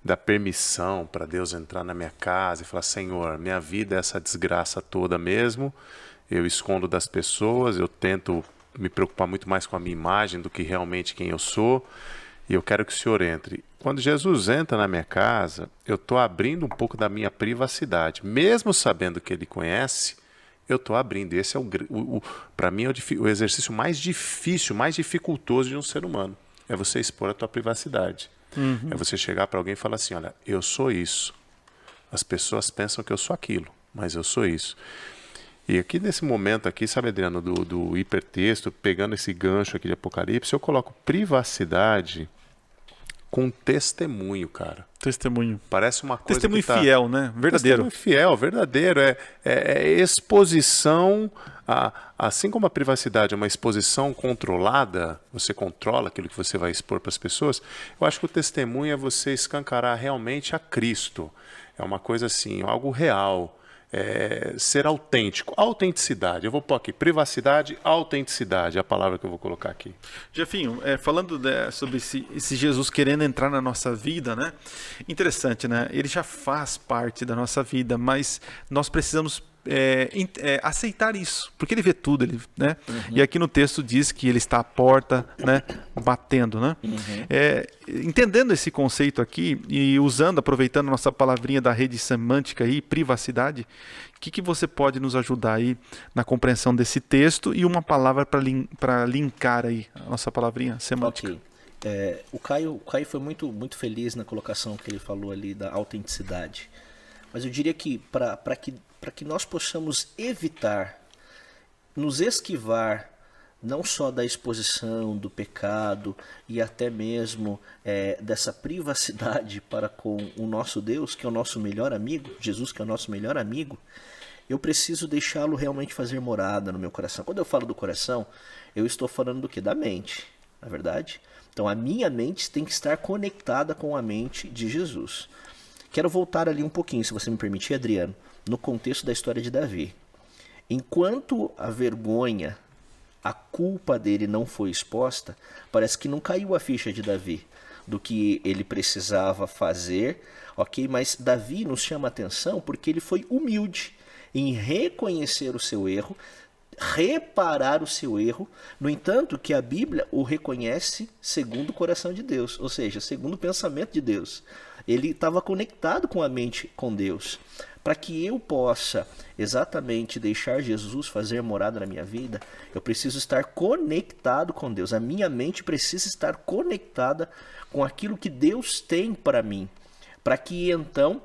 dar permissão para Deus entrar na minha casa e falar, Senhor, minha vida é essa desgraça toda mesmo, eu escondo das pessoas, eu tento me preocupar muito mais com a minha imagem do que realmente quem eu sou, e eu quero que o Senhor entre. Quando Jesus entra na minha casa, eu estou abrindo um pouco da minha privacidade, mesmo sabendo que Ele conhece, eu estou abrindo. Esse é para mim o exercício mais difícil, mais dificultoso de um ser humano, é você expor a tua privacidade. Uhum. É você chegar para alguém e falar assim, olha, eu sou isso, as pessoas pensam que eu sou aquilo, mas eu sou isso. E aqui nesse momento aqui, sabe, Adriano, do hipertexto, pegando esse gancho aqui de Apocalipse, eu coloco privacidade com testemunho, cara. Testemunho. Parece uma coisa testemunho fiel, né? Verdadeiro. Testemunho fiel, verdadeiro. É exposição, assim como a privacidade é uma exposição controlada, você controla aquilo que você vai expor para as pessoas, eu acho que o testemunho é você escancarar realmente a Cristo. É uma coisa assim, algo real. Ser autêntico, autenticidade. Eu vou pôr aqui, privacidade, autenticidade, é a palavra que eu vou colocar aqui. Jefinho, falando sobre esse Jesus querendo entrar na nossa vida, né? Interessante, né? Ele já faz parte da nossa vida, mas nós precisamos aceitar isso, porque ele vê tudo, né? E aqui no texto diz que ele está à porta, né, batendo, né? Entendendo esse conceito aqui e aproveitando nossa palavrinha da rede semântica aí, privacidade, o que você pode nos ajudar aí na compreensão desse texto e uma palavra para linkar aí a nossa palavrinha semântica? Okay. O Caio foi muito, muito feliz na colocação que ele falou ali da autenticidade, mas eu diria que para que nós possamos evitar, nos esquivar, não só da exposição, do pecado e até mesmo dessa privacidade para com o nosso Deus, que é o nosso melhor amigo, Jesus que é o nosso melhor amigo, eu preciso deixá-lo realmente fazer morada no meu coração. Quando eu falo do coração, eu estou falando do quê? Da mente, na verdade? Então a minha mente tem que estar conectada com a mente de Jesus. Quero voltar ali um pouquinho, se você me permitir, Adriano, no contexto da história de Davi. Enquanto a vergonha, a culpa dele não foi exposta, parece que não caiu a ficha de Davi do que ele precisava fazer, ok? Mas Davi nos chama a atenção porque ele foi humilde em reconhecer o seu erro, reparar o seu erro, no entanto que a Bíblia o reconhece segundo o coração de Deus, ou seja, segundo o pensamento de Deus. Ele estava conectado com a mente com Deus. Para que eu possa exatamente deixar Jesus fazer morada na minha vida, eu preciso estar conectado com Deus. A minha mente precisa estar conectada com aquilo que Deus tem para mim, para que então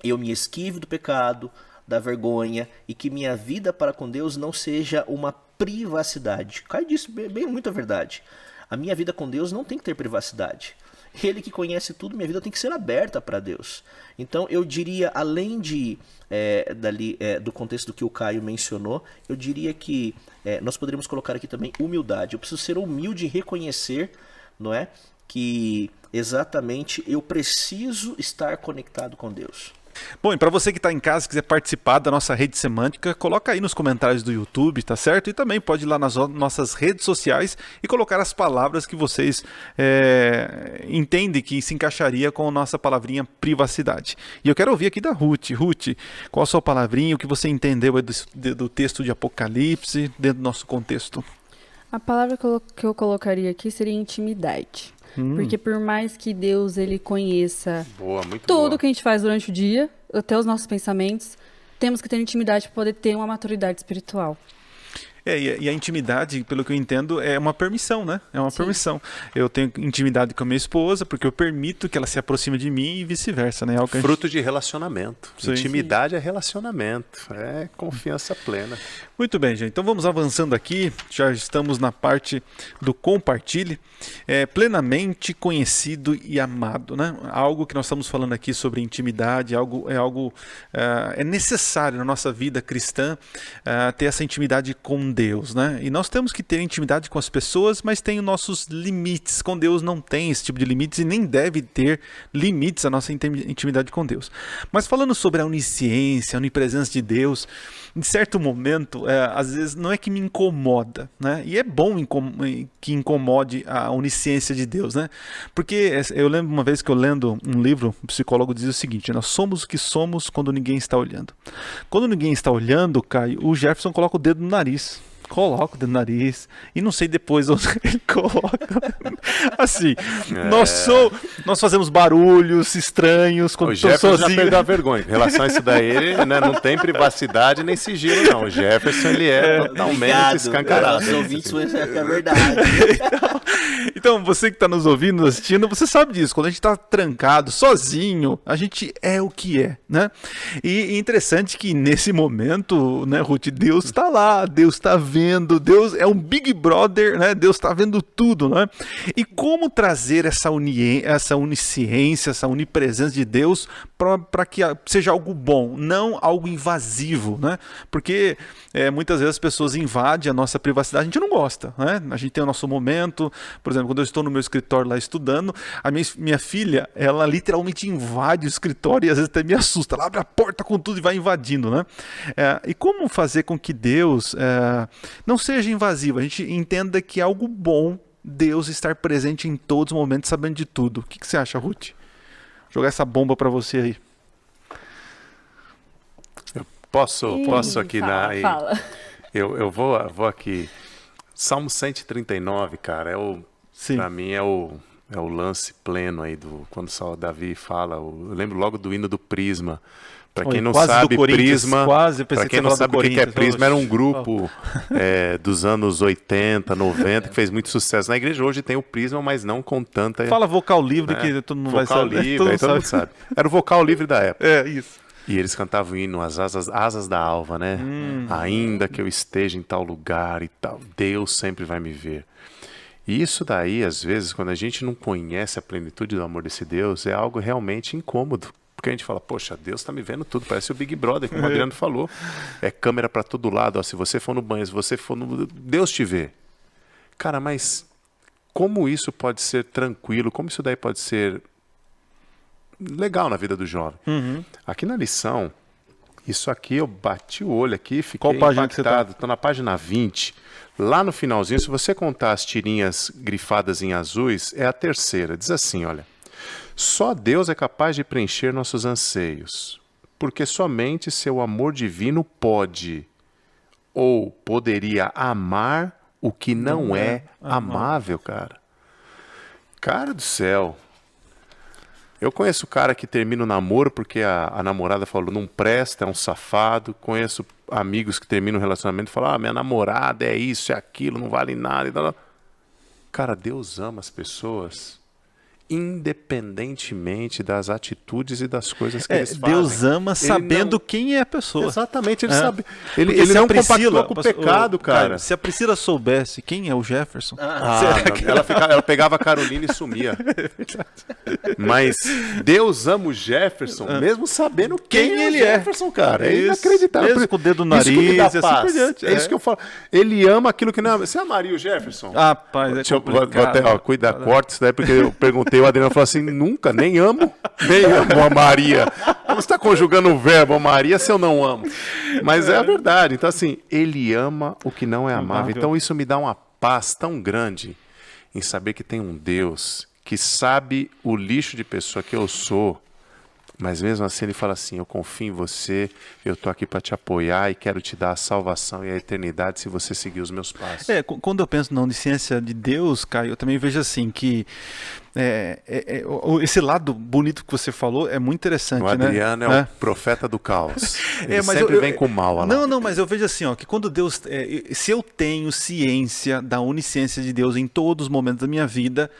eu me esquive do pecado, da vergonha e que minha vida para com Deus não seja uma privacidade. Caio disse bem muita verdade. A minha vida com Deus não tem que ter privacidade. Ele que conhece tudo, minha vida tem que ser aberta para Deus. Então eu diria, além do contexto do que o Caio mencionou, eu diria que nós poderíamos colocar aqui também humildade. Eu preciso ser humilde e reconhecer, não é, que exatamente eu preciso estar conectado com Deus. Bom, e para você que está em casa e quiser participar da nossa rede semântica, coloca aí nos comentários do YouTube, tá certo? E também pode ir lá nas nossas redes sociais e colocar as palavras que vocês entendem que se encaixaria com a nossa palavrinha privacidade. E eu quero ouvir aqui da Ruth. Ruth, qual a sua palavrinha, o que você entendeu do texto de Apocalipse dentro do nosso contexto? A palavra que eu colocaria aqui seria intimidade. Porque por mais que Deus ele conheça tudo que a gente faz durante o dia, até os nossos pensamentos, temos que ter intimidade para poder ter uma maturidade espiritual. E a intimidade, pelo que eu entendo, é uma permissão, né? É uma permissão. Eu tenho intimidade com a minha esposa porque eu permito que ela se aproxime de mim e vice-versa, né? Fruto de relacionamento. Sim. Intimidade é relacionamento, é confiança plena. Muito bem, gente. Então vamos avançando aqui. Já estamos na parte do compartilhe. Plenamente conhecido e amado, né? Algo que nós estamos falando aqui sobre intimidade, é necessário na nossa vida cristã ter essa intimidade com Deus, né? E nós temos que ter intimidade com as pessoas, mas tem os nossos limites. Com Deus não tem esse tipo de limites e nem deve ter limites a nossa intimidade com Deus. Mas falando sobre a onisciência, a onipresença de Deus, em certo momento, às vezes não é que me incomoda, né? E é bom que incomode a onisciência de Deus, né? Porque eu lembro uma vez que eu lendo um livro, um psicólogo dizia o seguinte: nós somos o que somos quando ninguém está olhando. Quando ninguém está olhando, Caio, o Jefferson coloca o dedo no nariz. Coloca o dedo no nariz e não sei depois onde ele coloca. Assim, nós fazemos barulhos estranhos quando estou sozinho. O Jefferson já perdeu a vergonha. Em relação a isso daí, né, não tem privacidade nem sigilo, não. O Jefferson, ele é totalmente escancarado. Os ouvintes vão achar que é verdade. Então, você que está nos ouvindo, nos assistindo, você sabe disso. Quando a gente está trancado, sozinho, a gente é o que é, né? E interessante que nesse momento, né, Ruth, Deus está lá, Deus está vendo vendo, Deus é um Big Brother, né? Deus está vendo tudo, né? E como trazer essa onisciência, essa onipresença de Deus para que seja algo bom, não algo invasivo, né? Porque muitas vezes as pessoas invadem a nossa privacidade, a gente não gosta, né? A gente tem o nosso momento, por exemplo, quando eu estou no meu escritório lá estudando, a minha filha, ela literalmente invade o escritório e às vezes até me assusta, ela abre a porta com tudo e vai invadindo, né? E como fazer com que Deus não seja invasivo, a gente entenda que é algo bom Deus estar presente em todos os momentos, sabendo de tudo. O que você acha, Ruth? Jogar essa bomba para você aí. Eu posso aqui fala. Eu vou aqui. Salmo 139, cara, para mim é o lance pleno aí quando o Davi fala. Eu lembro logo do hino do Prisma. Para quem não sabe, Prisma, para quem não sabe o que é Prisma, era um grupo dos anos 80, 90, que fez muito sucesso na igreja. Hoje tem o Prisma, mas não com tanta... Fala vocal livre, que todo mundo vai saber. Vocal livre, todo mundo sabe. Era o vocal livre da época. Isso. E eles cantavam o hino, as asas da alva, né? Ainda que eu esteja em tal lugar e tal, Deus sempre vai me ver. E isso daí, às vezes, quando a gente não conhece a plenitude do amor desse Deus, é algo realmente incômodo. Porque a gente fala, poxa, Deus está me vendo tudo, parece o Big Brother, como o Adriano falou. É câmera para todo lado, ó, se você for no banho, se você for no... Deus te vê. Cara, mas como isso pode ser tranquilo, como isso daí pode ser legal na vida do jovem? Aqui na lição, isso aqui eu bati o olho aqui, fiquei impactado. Estou na página 20. Lá no finalzinho, se você contar as tirinhas grifadas em azuis, é a terceira. Diz assim, olha. Só Deus é capaz de preencher nossos anseios, porque somente seu amor divino pode ou poderia amar o que não é amável, cara. Cara do céu. Eu conheço cara que termina o namoro porque a namorada falou não presta, é um safado. Conheço amigos que terminam o relacionamento e falam, minha namorada é isso, é aquilo, não vale nada. E tal. Cara, Deus ama as pessoas independentemente das atitudes e das coisas que eles fazem. Deus ama sabendo quem é a pessoa. Exatamente, ele sabe. Ele não compactua com o pecado, cara. Se a Priscila soubesse quem é o Jefferson... ela pegava a Carolina e sumia. Mas Deus ama o Jefferson, mesmo sabendo quem ele é. Jefferson, cara. É inacreditável. Mesmo com o dedo no nariz e assim por diante. É isso que eu falo. Ele ama aquilo que não é... Você amaria o Jefferson? Rapaz, cuida, corta isso daí, porque eu perguntei, o Adriano falou assim, nunca, nem amo a Maria. Como você está conjugando o verbo amaria se eu não amo? Mas é a verdade. Então, assim, ele ama o que não é amável. Então, isso me dá uma paz tão grande em saber que tem um Deus que sabe o lixo de pessoa que eu sou, mas mesmo assim ele fala assim, eu confio em você, eu estou aqui para te apoiar e quero te dar a salvação e a eternidade se você seguir os meus passos. Quando eu penso na onisciência de Deus, Caio, eu também vejo assim que esse lado bonito que você falou é muito interessante. O Adriano é o profeta do caos. Ele sempre vem com o mal. Lá. Não, mas eu vejo assim, que quando Deus... se eu tenho ciência da onisciência de Deus em todos os momentos da minha vida,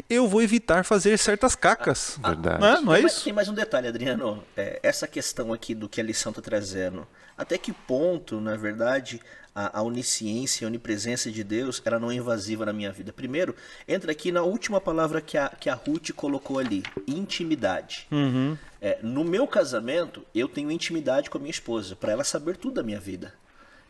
eu vou evitar fazer certas cacas. Verdade. Não é isso? Tem mais um detalhe, Adriano. Essa questão aqui do que a lição está trazendo. Até que ponto, na verdade, a onisciência, a onipresença de Deus, ela não é invasiva na minha vida? Primeiro, entra aqui na última palavra que a Ruth colocou ali, intimidade. No meu casamento, eu tenho intimidade com a minha esposa, para ela saber tudo da minha vida.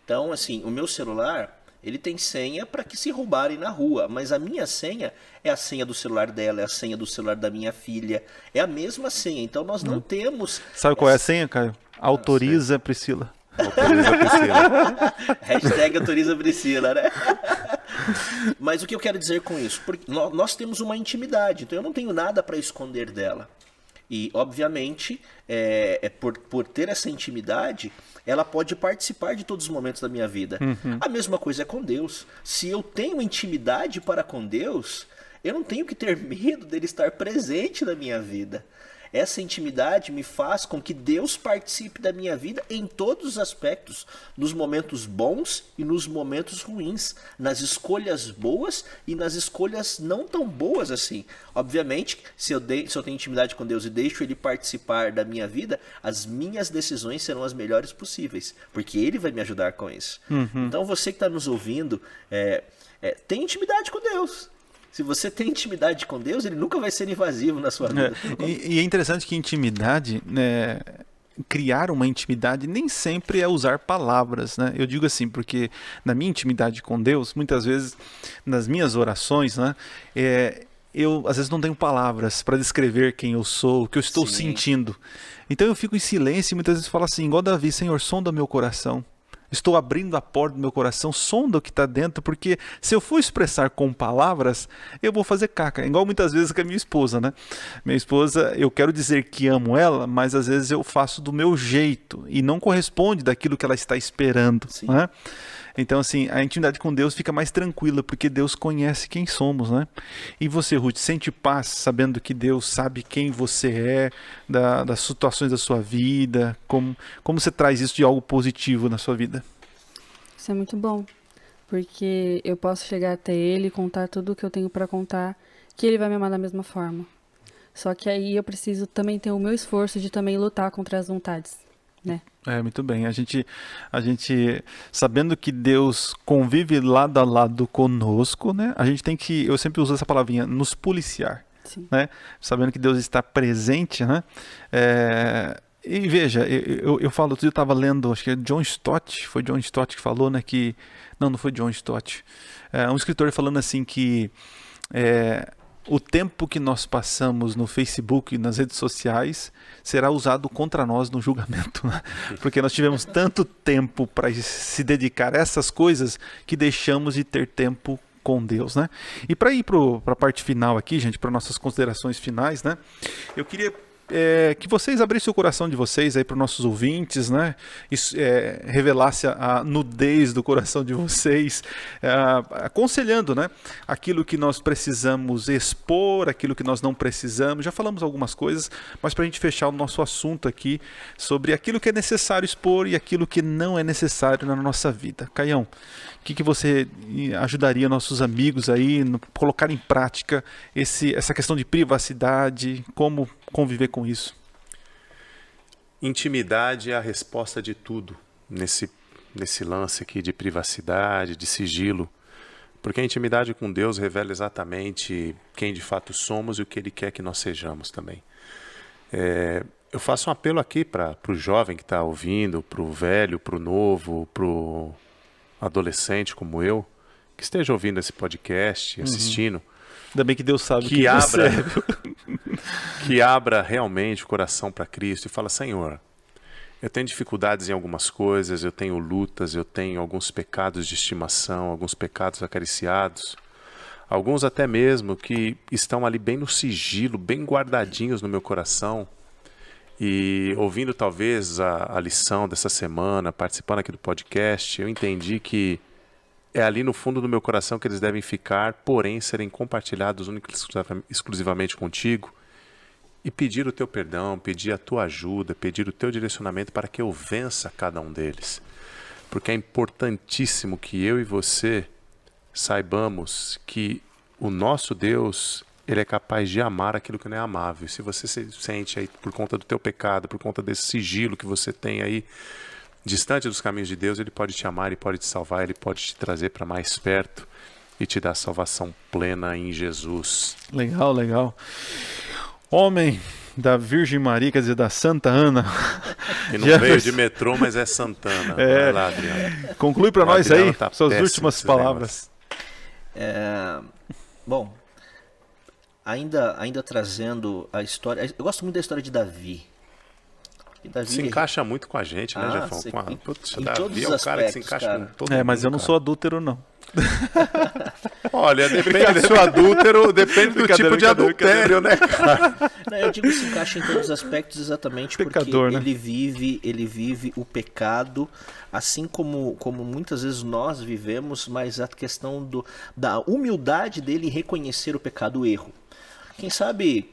Então, assim, o meu celular... ele tem senha para que se roubarem na rua, mas a minha senha é a senha do celular dela, é a senha do celular da minha filha, é a mesma senha, então nós não temos... Sabe qual é a senha, Caio? Autoriza Priscila. Autoriza Priscila. Hashtag autoriza Priscila, né? Mas o que eu quero dizer com isso? Porque nós temos uma intimidade, então eu não tenho nada para esconder dela. E, obviamente, por ter essa intimidade, ela pode participar de todos os momentos da minha vida. A mesma coisa é com Deus. Se eu tenho intimidade para com Deus, eu não tenho que ter medo dele estar presente na minha vida. Essa intimidade me faz com que Deus participe da minha vida em todos os aspectos, nos momentos bons e nos momentos ruins, nas escolhas boas e nas escolhas não tão boas assim. Obviamente, se eu tenho intimidade com Deus e deixo Ele participar da minha vida, as minhas decisões serão as melhores possíveis, porque Ele vai me ajudar com isso. Então você que está nos ouvindo, tem intimidade com Deus. Se você tem intimidade com Deus, Ele nunca vai ser invasivo na sua vida. E é interessante que intimidade, né, criar uma intimidade nem sempre é usar palavras, né? Eu digo assim, porque na minha intimidade com Deus, muitas vezes, nas minhas orações, né, eu às vezes não tenho palavras para descrever quem eu sou, o que eu estou sentindo. Então eu fico em silêncio e muitas vezes falo assim, igual Davi, Senhor, sonda meu coração. Estou abrindo a porta do meu coração, sonda o que está dentro, porque se eu for expressar com palavras, eu vou fazer caca. Igual muitas vezes com a minha esposa, né? Minha esposa, eu quero dizer que amo ela, mas às vezes eu faço do meu jeito e não corresponde daquilo que ela está esperando, né? Então, assim, a intimidade com Deus fica mais tranquila, porque Deus conhece quem somos, né? E você, Ruth, sente paz sabendo que Deus sabe quem você é, das situações da sua vida? Como você traz isso de algo positivo na sua vida? Isso é muito bom, porque eu posso chegar até Ele e contar tudo o que eu tenho para contar, que Ele vai me amar da mesma forma. Só que aí eu preciso também ter o meu esforço de também lutar contra as vontades, né? Muito bem. A gente, sabendo que Deus convive lado a lado conosco, né? A gente tem que, eu sempre uso essa palavrinha, nos policiar, né? Sabendo que Deus está presente, né? E veja, eu falo, outro dia eu estava lendo, acho que é John Stott, foi John Stott que falou, né? Não foi John Stott. Um escritor falando assim que o tempo que nós passamos no Facebook e nas redes sociais será usado contra nós no julgamento, né? Porque nós tivemos tanto tempo para se dedicar a essas coisas que deixamos de ter tempo com Deus, né? E para ir para a parte final aqui, gente, para nossas considerações finais, né? Eu queria que vocês abrissem o coração de vocês aí para os nossos ouvintes, né? Isso, revelasse a nudez do coração de vocês, aconselhando, né? Aquilo que nós precisamos expor, aquilo que nós não precisamos. Já falamos algumas coisas, mas para a gente fechar o nosso assunto aqui sobre aquilo que é necessário expor e aquilo que não é necessário na nossa vida. Caião, o que você ajudaria nossos amigos aí a colocar em prática essa questão de privacidade, como conviver com isso? Intimidade é a resposta de tudo nesse lance aqui de privacidade, de sigilo, porque a intimidade com Deus revela exatamente quem de fato somos e o que Ele quer que nós sejamos também. Eu faço um apelo aqui para o jovem que está ouvindo, para o velho, para o novo, para o adolescente como eu, que esteja ouvindo esse podcast, assistindo. Ainda bem que Deus sabe que abra realmente o coração para Cristo e fala, Senhor, eu tenho dificuldades em algumas coisas, eu tenho lutas, eu tenho alguns pecados de estimação, alguns pecados acariciados, alguns até mesmo que estão ali bem no sigilo, bem guardadinhos no meu coração. E ouvindo talvez a lição dessa semana, participando aqui do podcast, eu entendi que é ali no fundo do meu coração que eles devem ficar, porém serem compartilhados única e exclusivamente contigo, e pedir o teu perdão, pedir a tua ajuda, pedir o teu direcionamento para que eu vença cada um deles. Porque é importantíssimo que eu e você saibamos que o nosso Deus, Ele é capaz de amar aquilo que não é amável. Se você se sente aí por conta do teu pecado, por conta desse sigilo que você tem aí, distante dos caminhos de Deus, Ele pode te amar, Ele pode te salvar, Ele pode te trazer para mais perto e te dar salvação plena em Jesus. Legal, legal. Homem da Virgem Maria, quer dizer, da Santa Ana. Que não veio de metrô, mas é Santana. Vai lá, Adriano. Conclui para nós aí, suas últimas palavras. Bom, ainda trazendo a história... Eu gosto muito da história de Davi. Davi se encaixa muito com a gente, né, Jefão? Davi é um cara que se encaixa com todo mundo. Mas eu não sou adúltero, não. Olha, depende do seu adúltero, depende do tipo de adultério, né, cara? Não, eu digo que se encaixa em todos os aspectos exatamente Pecador, porque né? ele vive o pecado, assim como muitas vezes nós vivemos, mas a questão da humildade dele em reconhecer o pecado, o erro. Quem sabe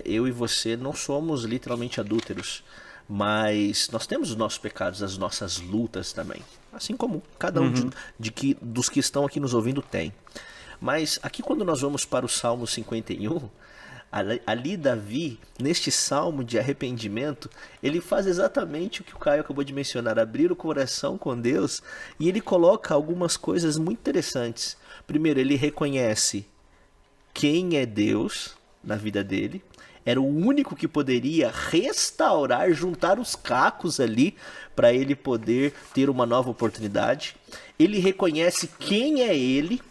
Eu e você não somos literalmente adúlteros, mas nós temos os nossos pecados, as nossas lutas também. Assim como cada um dos que estão aqui nos ouvindo tem. Mas aqui quando nós vamos para o Salmo 51, ali Davi, neste salmo de arrependimento, ele faz exatamente o que o Caio acabou de mencionar, abrir o coração com Deus, e ele coloca algumas coisas muito interessantes. Primeiro, ele reconhece quem é Deus na vida dele, era o único que poderia restaurar, juntar os cacos ali para ele poder ter uma nova oportunidade. Ele reconhece quem é ele,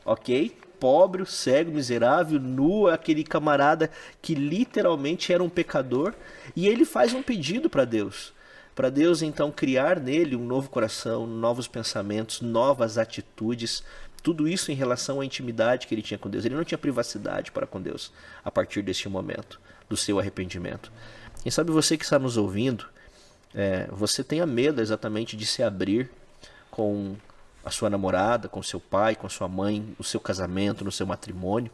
ok? Pobre, cego, miserável, nu, aquele camarada que literalmente era um pecador. E ele faz um pedido para Deus. Para Deus então criar nele um novo coração, novos pensamentos, novas atitudes. Tudo isso em relação à intimidade que ele tinha com Deus. Ele não tinha privacidade para com Deus a partir deste momento, do seu arrependimento. Quem sabe você que está nos ouvindo, você tenha medo exatamente de se abrir com a sua namorada, com seu pai, com sua mãe, no seu casamento, no seu matrimônio.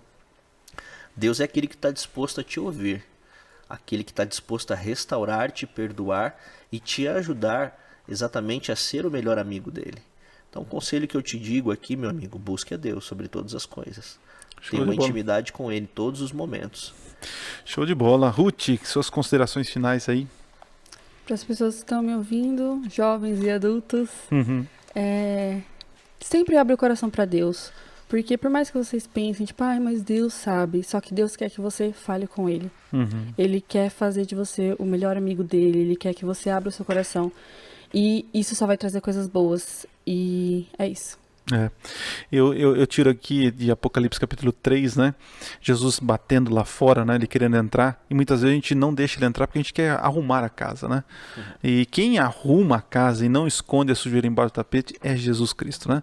Deus é aquele que está disposto a te ouvir, aquele que está disposto a restaurar, te perdoar e te ajudar exatamente a ser o melhor amigo dele. Então, o conselho que eu te digo aqui, meu amigo, busque a Deus sobre todas as coisas. Tenha uma intimidade com Ele em todos os momentos. Show de bola. Ruth, suas considerações finais aí? Para as pessoas que estão me ouvindo, jovens e adultos, sempre abre o coração para Deus. Porque por mais que vocês pensem, tipo, mas Deus sabe, só que Deus quer que você fale com Ele. Ele quer fazer de você o melhor amigo dele, Ele quer que você abra o seu coração. E isso só vai trazer coisas boas. E é isso. Eu tiro aqui de Apocalipse capítulo 3, né? Jesus batendo lá fora, né? Ele querendo entrar. E muitas vezes a gente não deixa ele entrar porque a gente quer arrumar a casa, né? E quem arruma a casa e não esconde a sujeira embaixo do tapete é Jesus Cristo, né?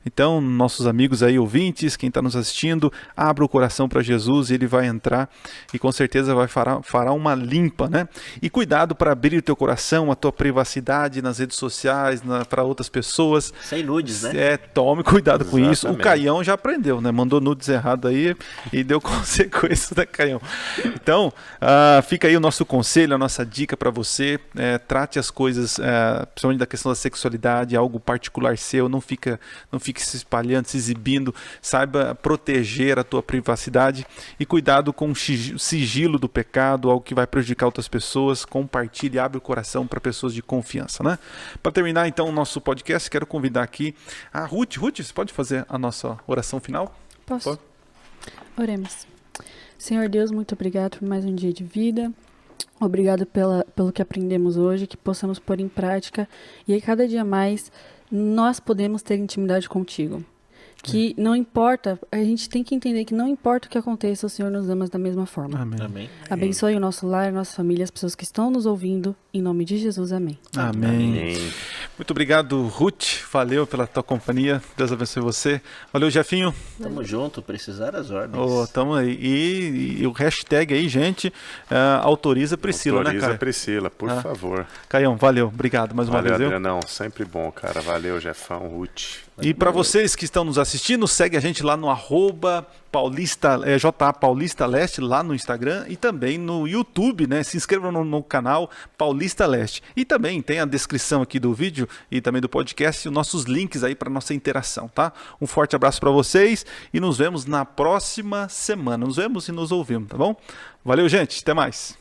Então, nossos amigos aí, ouvintes, quem está nos assistindo, abra o coração para Jesus e ele vai entrar e com certeza fará uma limpa, né? E cuidado para abrir o teu coração, a tua privacidade nas redes sociais, para outras pessoas. Sem nudes, né? Tome cuidado com Exatamente. isso. O Caião já aprendeu, né? Mandou nudes errado aí e deu consequências, né, Caião? Então, fica aí o nosso conselho, a nossa dica para você. Trate as coisas, principalmente da questão da sexualidade, algo particular seu, não fique se espalhando, se exibindo, saiba proteger a tua privacidade e cuidado com o sigilo do pecado, algo que vai prejudicar outras pessoas. Compartilhe, abre o coração para pessoas de confiança, né? Para terminar então o nosso podcast, quero convidar aqui a Ruth. Ruth, você pode fazer a nossa oração final? Posso? Pode. Oremos. Senhor Deus, muito obrigado por mais um dia de vida. Obrigado pelo que aprendemos hoje, que possamos pôr em prática e a cada dia mais nós podemos ter intimidade contigo. Que não importa, a gente tem que entender que não importa o que aconteça, o Senhor nos ama da mesma forma. Amém. Abençoe o nosso lar, a nossa família, as pessoas que estão nos ouvindo. Em nome de Jesus, amém. Amém. Muito obrigado, Ruth. Valeu pela tua companhia. Deus abençoe você. Valeu, Jefinho. Tamo junto, precisar as ordens. Tamo aí. E o hashtag aí, gente, autoriza Priscila, autoriza, né, Caio? Priscila, por favor. Caião, valeu. Obrigado mais uma vez. Valeu, Adrianão. Sempre bom, cara. Valeu, Jefão, Ruth. E para vocês que estão nos assistindo, segue a gente lá no @JA Paulista Leste, lá no Instagram e também no YouTube, né? Se inscrevam no canal Paulista Leste. E também tem a descrição aqui do vídeo e também do podcast, os nossos links aí para nossa interação, tá? Um forte abraço para vocês e nos vemos na próxima semana. Nos vemos e nos ouvimos, tá bom? Valeu, gente. Até mais.